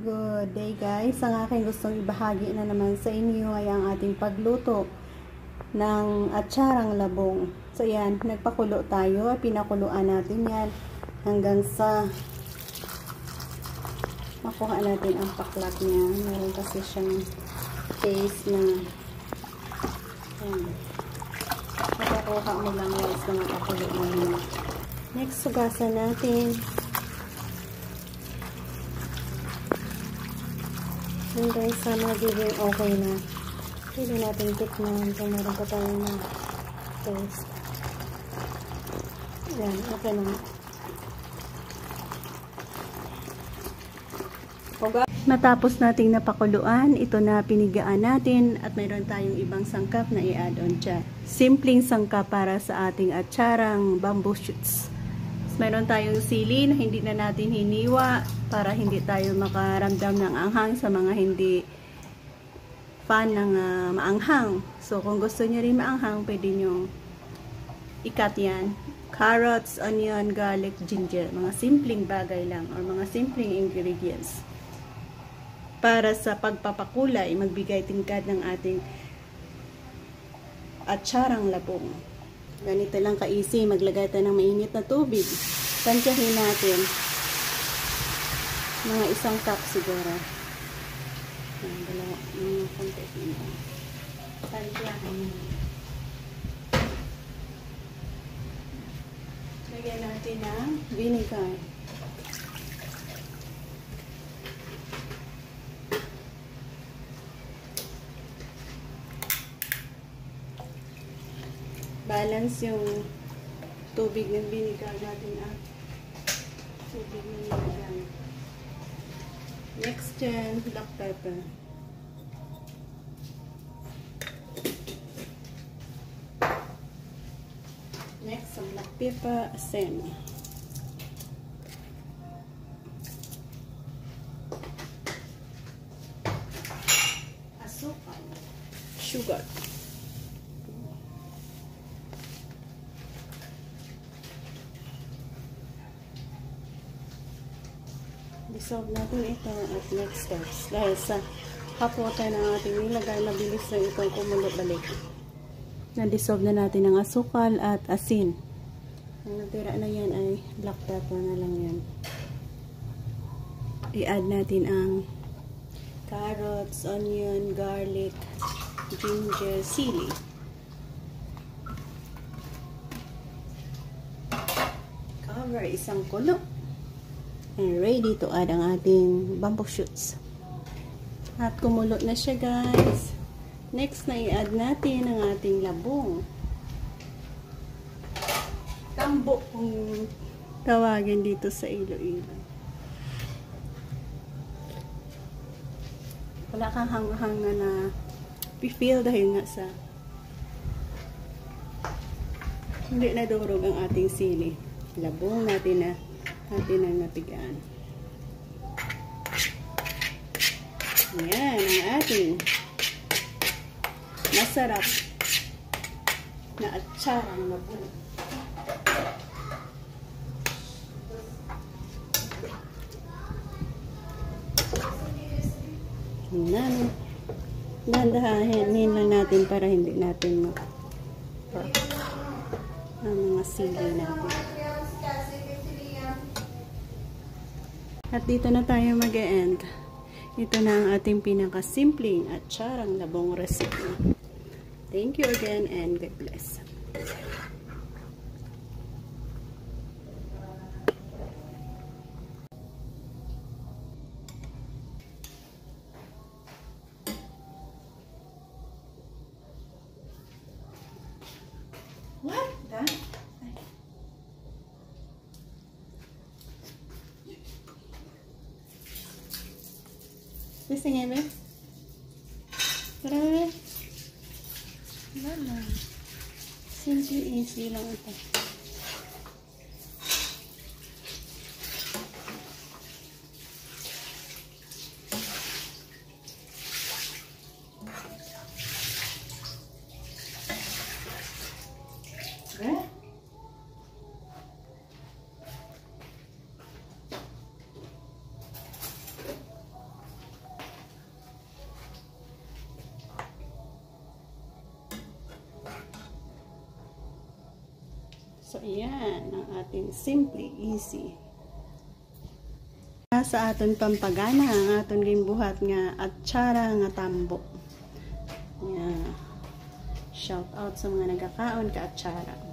Good day guys! Ang aking gustong ibahagi na naman sa inyo ay ang ating pagluto ng atsarang labong. So yan, nagpakulo tayo. Pinakuluan natin yan hanggang sa makuha natin ang paklat niya. Meron kasi siyang case na yan. Makukuha mo lang guys na mapakulo mo yun. Next, sugasan natin. Hanggang sa magiging okay na. Pwede natin tikman kung meron pa tayo na taste. Yan, okay na. Matapos nating napakuluan, ito na pinigaan natin at mayroon tayong ibang sangkap na i-add-on dyan. Simpleng sangkap para sa ating atsarang bamboo shoots. Mayroon tayong sili na hindi na natin hiniwa para hindi tayo makaramdam ng anghang sa mga hindi fan ng maanghang. So kung gusto nyo rin maanghang, pwede nyo ikat yan. Carrots, onion, garlic, ginger. Mga simpleng bagay lang or mga simpleng ingredients. Para sa pagpapakulay, magbigay tingkad ng ating atsarang labong. Ganito lang ka-easy. Maglagay tayo ng mainit na tubig. Tansyahin natin. Mga 1 cup siguro. Dalawa. Konti. Tansyahin. Lagyan natin ng vinegar. Balance yung tubig ng vinegar natin tubig ng vinegar. Next dyan, black pepper. Next, some black pepper, asin. Asukal. Sugar. Dissolve natin ito at next steps. Dahil sa hot water na ating nilagay, mabilis na itong kumulo balik. Na-dissolve na natin ang asukal at asin. Ang natira na yan ay black pepper na lang yan. I-add natin ang carrots, onion, garlic, ginger, sili. Cover 1 kulo. And ready to add ang ating bamboo shoots. At kumulo na siya guys. Next na i-add natin ang ating labong. Tambo kung tawagin dito sa Iloilo. Wala kang hanghang na feel dahil nga sa hindi na durog ang ating sili. Labong natin na ang napigaan. Yan ang ating masarap na atsarang labong. Dahan-dahanin lang natin para hindi natin ang mga sili natin. At dito na tayo mag-e-end. Ito na ang ating pinakasimpleng atsarang labong recipe. Thank you again and God bless. What? Listen nga ba? Tara ba? Wala. Simple easy lang ito. Okay? So, ayan ang ating Simply Easy. Sa aton pampagana, ang aton gimbuhat nga atsara nga tambo. Ayan. Shout out sa mga nagakaon ka atsara.